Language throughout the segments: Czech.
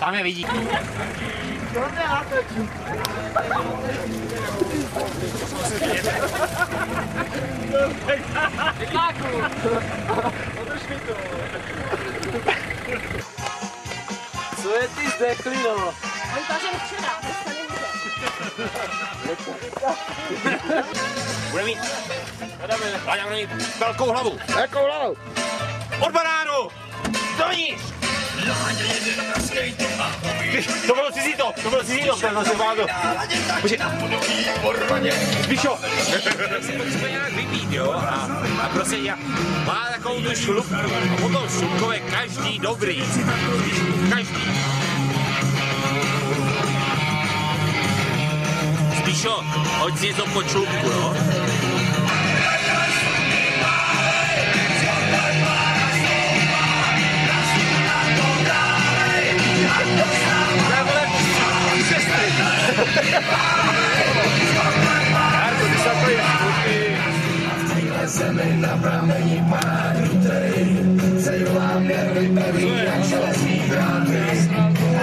Tam je vidí. Co je ty zdeklino? On pařil včera, dneska nemůže. Bude mít. Váďa bude mít velkou hlavu. Jakou hlavu? Od banánu! Dovnitř! To bylo cizí to, ten zase vádo. Zbíšo! Si potřebuje nějak vypít, jo? A prostě má takovou tu šlupku. A potom šlupkové každý dobrý. Každý. Zbíšo, hoď si něco pod šlupku, jo? Zemi na pramení pádrutej, celá nervy pevný jak železný dráty,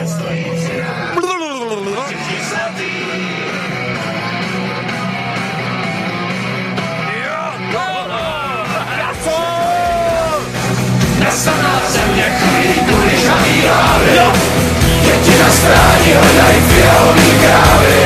a stojí si nás číslatý. Nesaná země chvílí tu ližavý hlavy, děti na stráni hledají fialový krávy.